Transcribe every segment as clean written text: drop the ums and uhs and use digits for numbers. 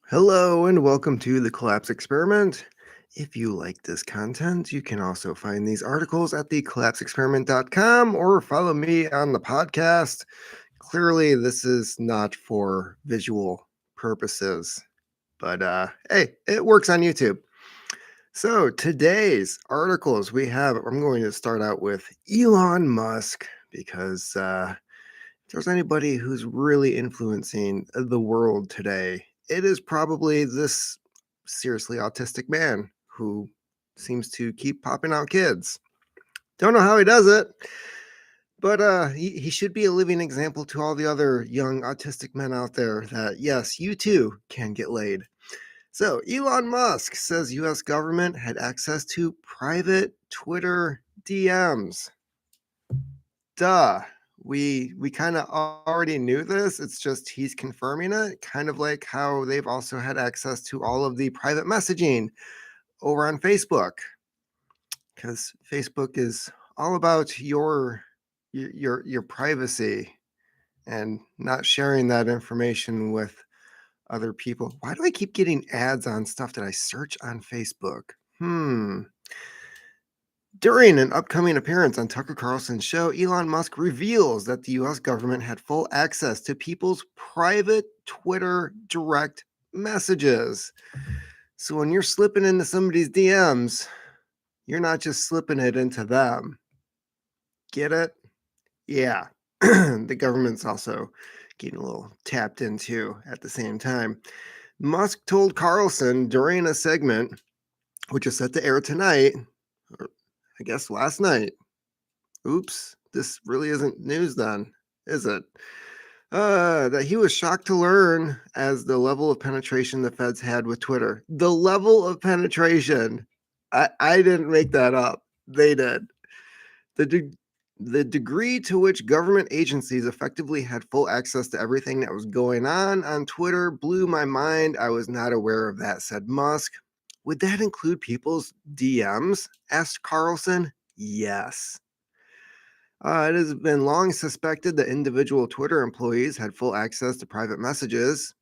Hello and welcome to the Collapse Experiment. If you like this content, you can also find these articles at thecollapseexperiment.com or follow me on the podcast. Clearly, this is not for visual purposes, but hey, it works on YouTube. So, today's articles I'm going to start out with Elon Musk because if there's anybody who's really influencing the world today, it is probably this seriously autistic man who seems to keep popping out kids. Don't know how he does it, but he should be a living example to all the other young autistic men out there that, yes, you too can get laid. So, Elon Musk says US government had access to private Twitter DMs. Duh. We kind of already knew this. It's just he's confirming it, kind of like how they've also had access to all of the private messaging over on Facebook, because Facebook is all about your privacy and not sharing that information with other people. Why do I keep getting ads on stuff that I search on Facebook? During an upcoming appearance on Tucker Carlson's show, Elon Musk reveals that the US government had full access to people's private Twitter direct messages. So when you're slipping into somebody's DMs, you're not just slipping it into them. Get it? Yeah. The government's also getting a little tapped into at the same time. Musk told Carlson during a segment, which is set to air tonight, or I guess last night. Oops, this really isn't news then, is it? That he was shocked to learn as the level of penetration the feds had with Twitter. The level of penetration. I didn't make that up. They did. The degree to which government agencies effectively had full access to everything that was going on Twitter blew my mind. I was not aware of that, said Musk. Would that include people's DMs? Asked Carlson. Yes. It has been long suspected that individual Twitter employees had full access to private messages.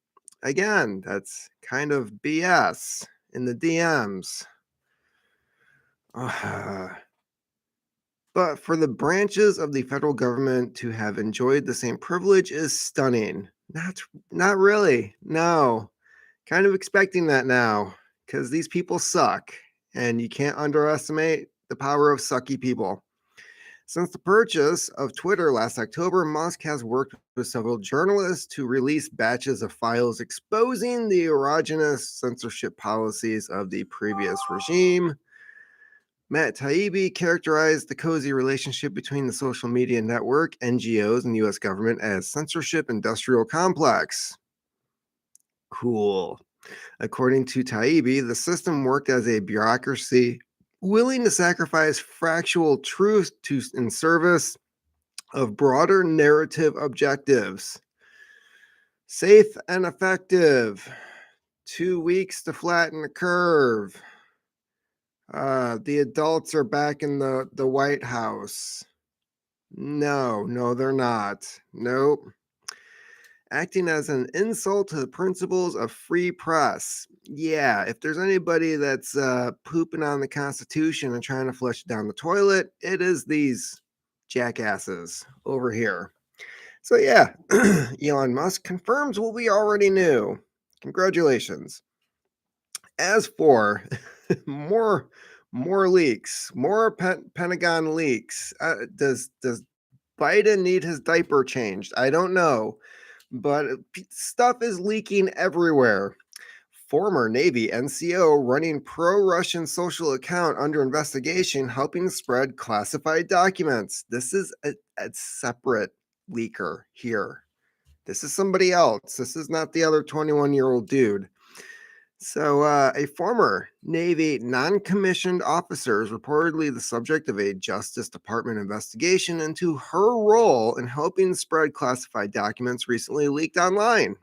Again, that's kind of BS in the DMs. But for the branches of the federal government to have enjoyed the same privilege is stunning. Not really. No. Kind of expecting that now because these people suck and you can't underestimate the power of sucky people. Since the purchase of Twitter last October, Musk has worked with several journalists to release batches of files exposing the erogenous censorship policies of the previous regime. Matt Taibbi characterized the cozy relationship between the social media network, NGOs, and the US government as censorship industrial complex. Cool. According to Taibbi, the system worked as a bureaucracy willing to sacrifice factual truth in service of broader narrative objectives. Safe and effective. 2 weeks to flatten the curve. The adults are back in the White House. No, they're not. Nope. Acting as an insult to the principles of free press. Yeah, if there's anybody that's pooping on the Constitution and trying to flush it down the toilet, it is these jackasses over here. So yeah, Elon Musk confirms what we already knew. Congratulations. As for more leaks, more Pentagon leaks, does Biden need his diaper changed? I don't know, but stuff is leaking everywhere. Former Navy NCO running pro-Russian social account under investigation, helping spread classified documents. This is a separate leaker here. This is somebody else. This is not the other 21-year-old dude. So, a former Navy non-commissioned officer is reportedly the subject of a Justice Department investigation into her role in helping spread classified documents recently leaked online.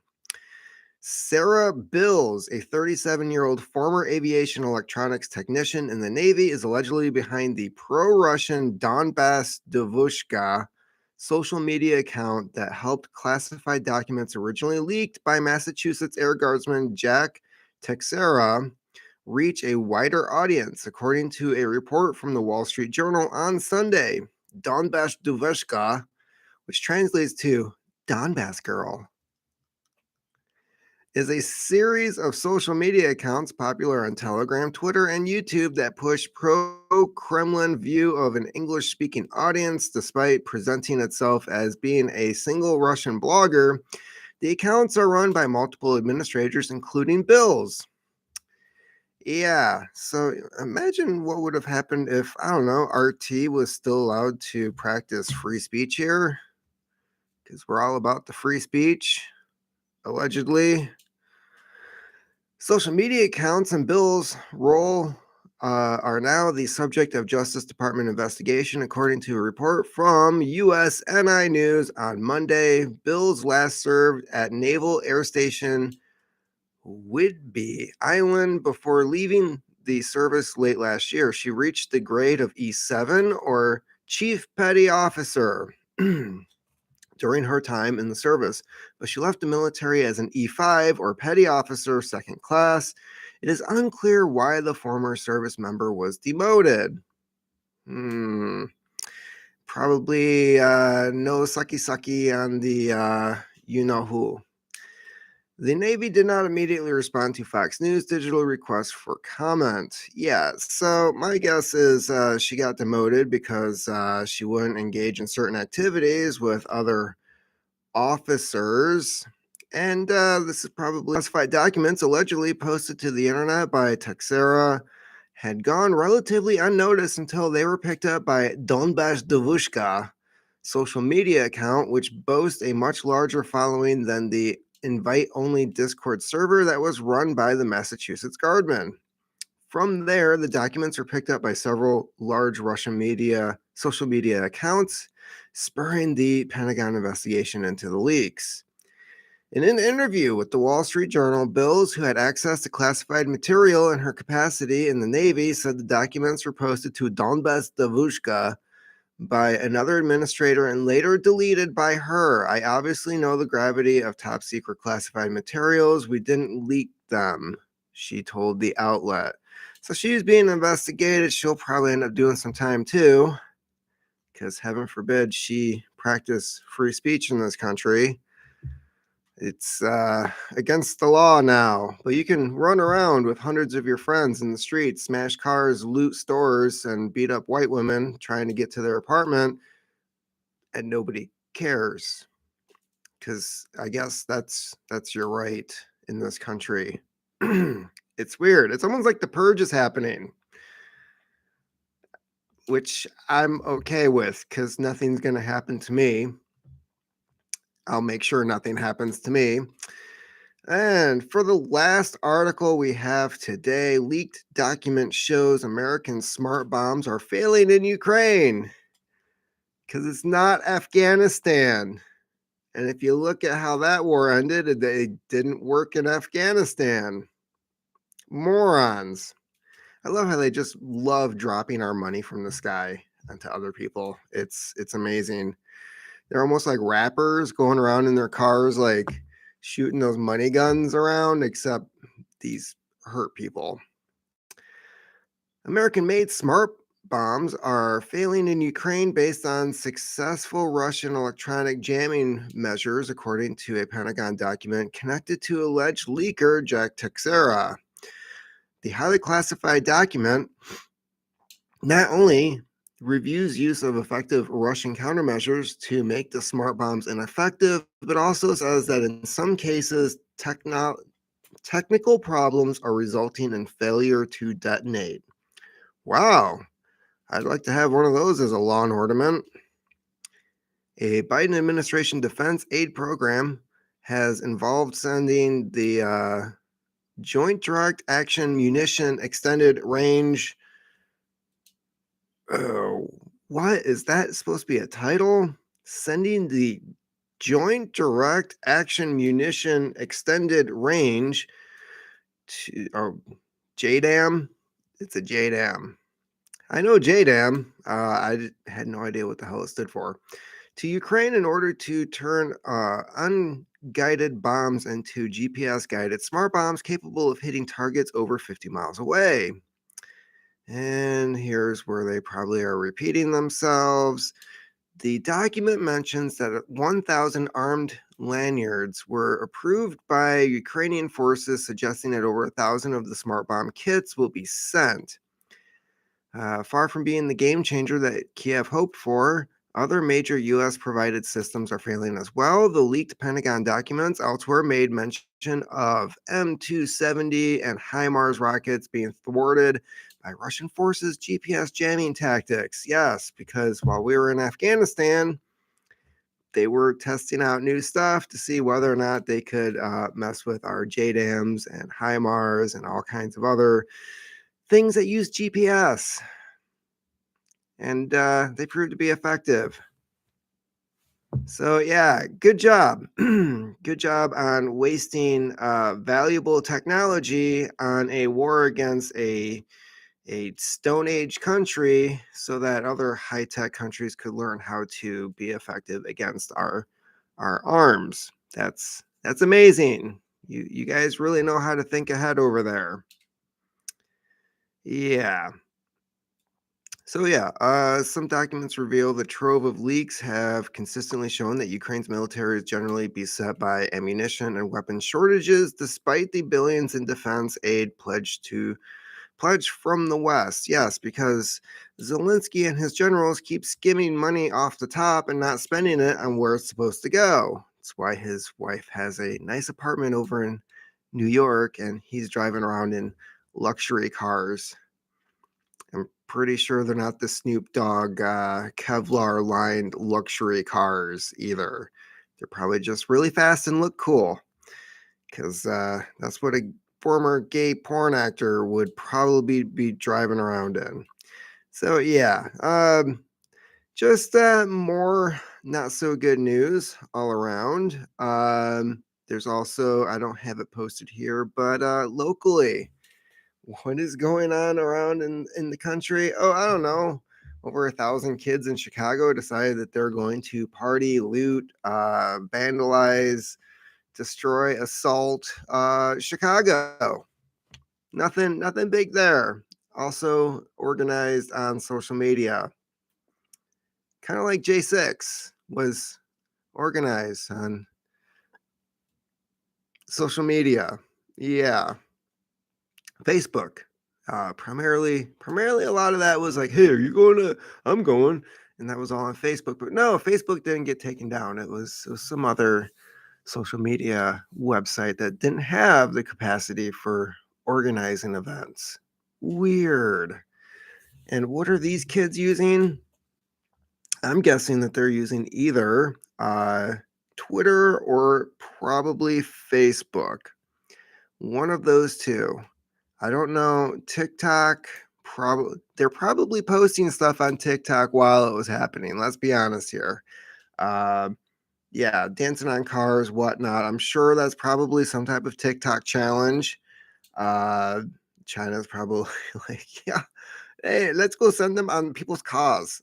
Sarah Bills, a 37-year-old former aviation electronics technician in the Navy, is allegedly behind the pro-Russian Donbass Devushka social media account that helped classify documents originally leaked by Massachusetts Air Guardsman Jack Texera reach a wider audience, according to a report from the Wall Street Journal on Sunday. Donbass Duveshka, which translates to Donbass Girl, is a series of social media accounts popular on Telegram, Twitter, and YouTube that push pro-Kremlin view of an English-speaking audience. Despite presenting itself as being a single Russian blogger, the accounts are run by multiple administrators, including Bill's. Yeah, so imagine what would have happened if, I don't know, RT was still allowed to practice free speech here, because we're all about the free speech, allegedly. Social media accounts and Bill's role are now the subject of Justice Department investigation, according to a report from USNI News on Monday. Bill's last served at Naval Air Station Whidbey Island before leaving the service late last year. She reached the grade of E7, or Chief Petty Officer, during her time in the service, but she left the military as an E5, or Petty Officer, second class. It is unclear why the former service member was demoted. Probably no sucky on the you know who. The Navy did not immediately respond to Fox News digital requests for comment. Yeah, so my guess is she got demoted because she wouldn't engage in certain activities with other officers. And this is probably classified documents allegedly posted to the internet by Texera had gone relatively unnoticed until they were picked up by Donbass Devushka social media account, which boasts a much larger following than the invite-only Discord server that was run by the Massachusetts Guardsmen. From there, the documents were picked up by several large Russian social media accounts, spurring the Pentagon investigation into the leaks. In an interview with the Wall Street Journal, Bills, who had access to classified material in her capacity in the Navy, said the documents were posted to Donbass Devushka by another administrator and later deleted by her. I obviously know the gravity of top secret classified materials. We didn't leak them, she told the outlet. So she's being investigated. She'll probably end up doing some time too, because heaven forbid she practice free speech in this country. It's against the law now, but you can run around with hundreds of your friends in the streets, smash cars, loot stores, and beat up white women trying to get to their apartment, and nobody cares, because I guess that's your right in this country. It's weird. It's almost like the purge is happening, which I'm okay with, because nothing's going to happen to me. I'll make sure nothing happens to me. And for the last article we have today, leaked document shows American smart bombs are failing in Ukraine, because it's not Afghanistan. And if you look at how that war ended, they didn't work in Afghanistan. Morons. I love how they just love dropping our money from the sky onto other people. It's amazing. They're almost like rappers going around in their cars, like shooting those money guns around, except these hurt people. American-made smart bombs are failing in Ukraine based on successful Russian electronic jamming measures, according to a Pentagon document connected to alleged leaker Jack Texera. The highly classified document not only reviews use of effective Russian countermeasures to make the smart bombs ineffective, but also says that in some cases, technical problems are resulting in failure to detonate. Wow, I'd like to have one of those as a lawn ornament. A Biden administration defense aid program has involved sending the Joint Direct Action Munition Extended Range. What is that supposed to be a title? Sending the Joint Direct Action Munition Extended Range to JDAM. It's a JDAM. I know JDAM. I had no idea what the hell it stood for. to Ukraine in order to turn unguided bombs into GPS guided smart bombs capable of hitting targets over 50 miles away. And here's where they probably are repeating themselves. The document mentions that 1,000 armed lanyards were approved by Ukrainian forces, suggesting that over 1,000 of the smart bomb kits will be sent. Far from being the game changer that Kiev hoped for, other major U.S. provided systems are failing as well. The leaked Pentagon documents elsewhere made mention of M270 and HIMARS rockets being thwarted by Russian forces' GPS jamming tactics. Yes, because while we were in Afghanistan, they were testing out new stuff to see whether or not they could mess with our JDAMs and HIMARS and all kinds of other things that use GPS. And they proved to be effective. So, yeah, good job. Good job on wasting valuable technology on a war against a Stone Age country so that other high tech countries could learn how to be effective against our arms. That's amazing. You guys really know how to think ahead over there. Yeah. So yeah, some documents reveal the trove of leaks have consistently shown that Ukraine's military is generally beset by ammunition and weapon shortages, despite the billions in defense aid pledged from the West. Yes, because Zelensky and his generals keep skimming money off the top and not spending it on where it's supposed to go. That's why his wife has a nice apartment over in New York, and he's driving around in luxury cars. I'm pretty sure they're not the Snoop Dogg Kevlar lined luxury cars either. They're probably just really fast and look cool because that's what a former gay porn actor would probably be driving around in. So, yeah, just more not so good news all around. There's also, I don't have it posted here, but locally, what is going on around in the country? Oh, I don't know. Over 1,000 kids in Chicago decided that they're going to party, loot, vandalize, destroy, assault Chicago. Nothing big there. Also organized on social media. Kind of like J6 was organized on social media. Yeah. Facebook. Primarily a lot of that was like, hey, are you going to I'm going. And that was all on Facebook. But no, Facebook didn't get taken down. It was some other social media website that didn't have the capacity for organizing events. Weird. And what are these kids using? I'm guessing that they're using either Twitter or probably Facebook. One of those two. I don't know. TikTok, probably they're probably posting stuff on TikTok while it was happening. Let's be honest here. Um, yeah, dancing on cars, whatnot. I'm sure that's probably some type of TikTok challenge. Uh, China's probably like, yeah, hey, let's go send them on people's cars.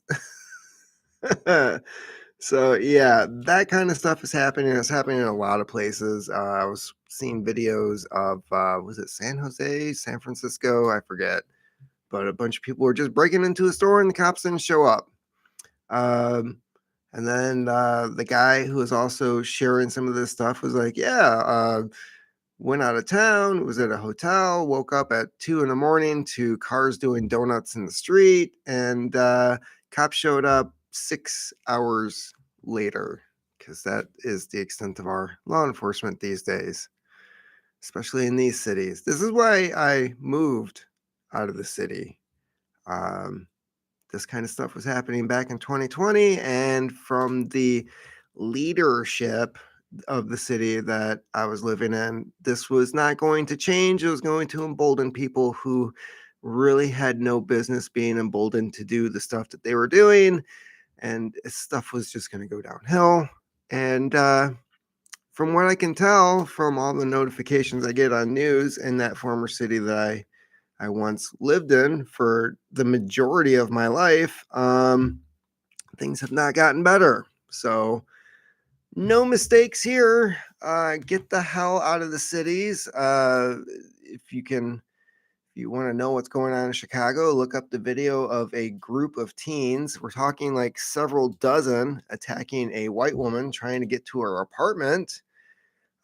So yeah, that kind of stuff is happening. It's happening in a lot of places. I was seeing videos of was it San Jose, San Francisco? I forget, but a bunch of people were just breaking into a store and the cops didn't show up. Um, and then the guy who was also sharing some of this stuff was like, "Yeah, went out of town, was at a hotel, woke up at 2 in the morning to cars doing donuts in the street, and cops showed up 6 hours later, because that is the extent of our law enforcement these days, especially in these cities. This is why I moved out of the city. Um, this kind of stuff was happening back in 2020, and from the leadership of the city that I was living in, this was not going to change. It was going to embolden people who really had no business being emboldened to do the stuff that they were doing, and stuff was just going to go downhill. And from what I can tell from all the notifications I get on news in that former city that I once lived in for the majority of my life, things have not gotten better. So no mistakes here. Get the hell out of the cities. If you can, if you want to know what's going on in Chicago, look up the video of a group of teens. We're talking like several dozen attacking a white woman trying to get to her apartment.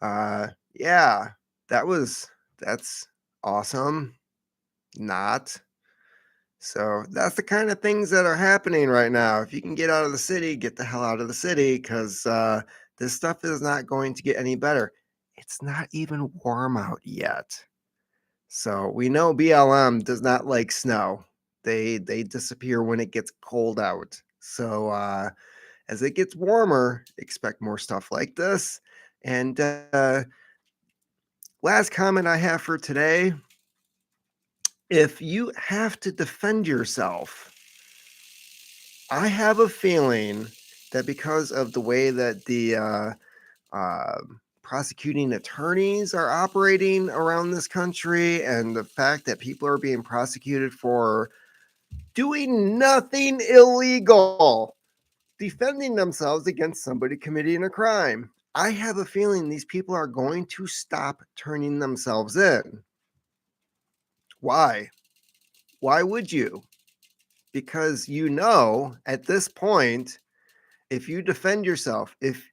Yeah, that's awesome. Not. So that's the kind of things that are happening right now. If you can get out of the city, get the hell out of the city because this stuff is not going to get any better. It's not even warm out yet. So we know BLM does not like snow. They disappear when it gets cold out. So as it gets warmer, expect more stuff like this. And last comment I have for today, if you have to defend yourself, I have a feeling that because of the way that the uh, prosecuting attorneys are operating around this country and the fact that people are being prosecuted for doing nothing illegal, defending themselves against somebody committing a crime, I have a feeling these people are going to stop turning themselves in. Why? Why would you? Because you know at this point, if you defend yourself, if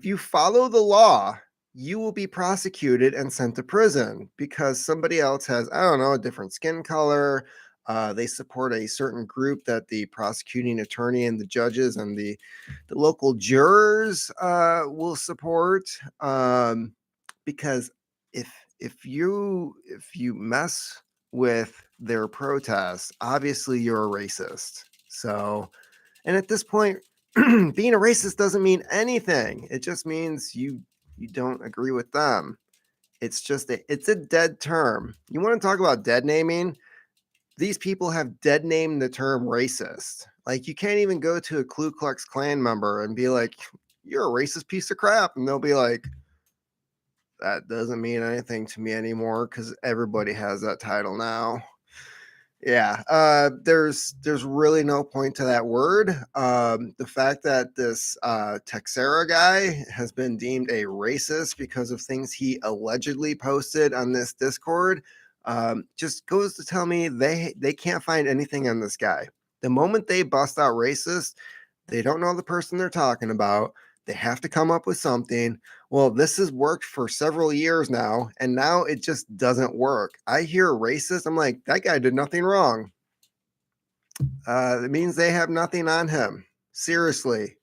you follow the law, you will be prosecuted and sent to prison because somebody else has, I don't know, a different skin color. They support a certain group that the prosecuting attorney and the judges and the local jurors will support. Because if if you mess with their protests, obviously you're a racist. So, and at this point, being a racist doesn't mean anything. It just means you don't agree with them. It's a dead term. You want to talk about dead naming? These people have dead named the term racist. Like you can't even go to a Ku Klux Klan member and be like, "You're a racist piece of crap," and they'll be like, "That doesn't mean anything to me anymore because everybody has that title now." Yeah, there's really no point to that word. The fact that this Texera guy has been deemed a racist because of things he allegedly posted on this Discord just goes to tell me they can't find anything on this guy. The moment they bust out racist, they don't know the person they're talking about. They have to come up with something. Well, this has worked for several years now, and now it just doesn't work. I hear racist, I'm like, that guy did nothing wrong. It means they have nothing on him. Seriously.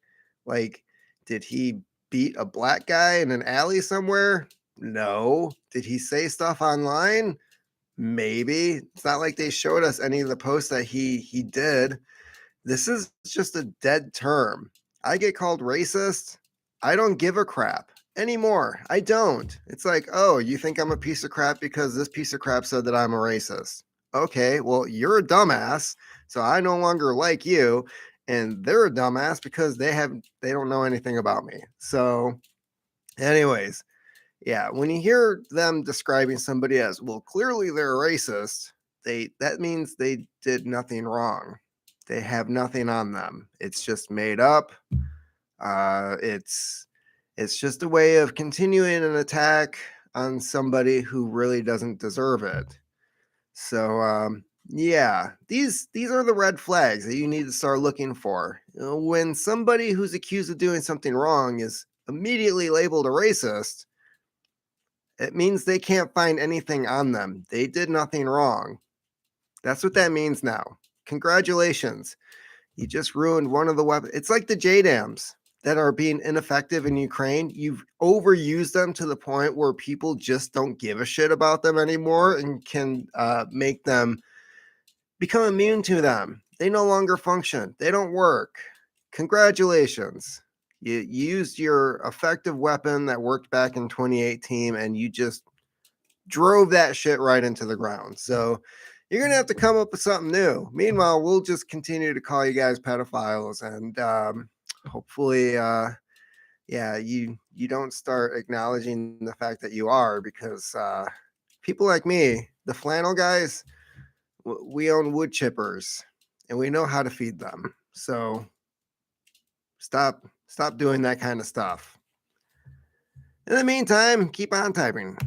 Like, did he beat a black guy in an alley somewhere? No. Did he say stuff online? Maybe. It's not like they showed us any of the posts that he did. This is just a dead term. I get called racist. I don't give a crap anymore. I don't. It's like, oh, you think I'm a piece of crap because this piece of crap said that I'm a racist. Okay, well, you're a dumbass, so I no longer like you, and they're a dumbass because they don't know anything about me. So, anyways, yeah, when you hear them describing somebody as, well, clearly they're a racist, that means they did nothing wrong. They have nothing on them. It's just made up. Uh, it's it's just a way of continuing an attack on somebody who really doesn't deserve it. So yeah, these are the red flags that you need to start looking for. When somebody who's accused of doing something wrong is immediately labeled a racist, it means they can't find anything on them. They did nothing wrong. That's what that means now. Congratulations. You just ruined one of the weapons. It's like the JDAMs that are being ineffective in Ukraine. You've overused them to the point where people just don't give a shit about them anymore and can make them become immune to them. They no longer function. They don't work. Congratulations. You used your effective weapon that worked back in 2018 and you just drove that shit right into the ground. So you're gonna have to come up with something new. Meanwhile, we'll just continue to call you guys pedophiles, and hopefully, yeah, you don't start acknowledging the fact that you are, because people like me, the flannel guys, we own wood chippers, and we know how to feed them. So stop Stop doing that kind of stuff. In the meantime, keep on typing.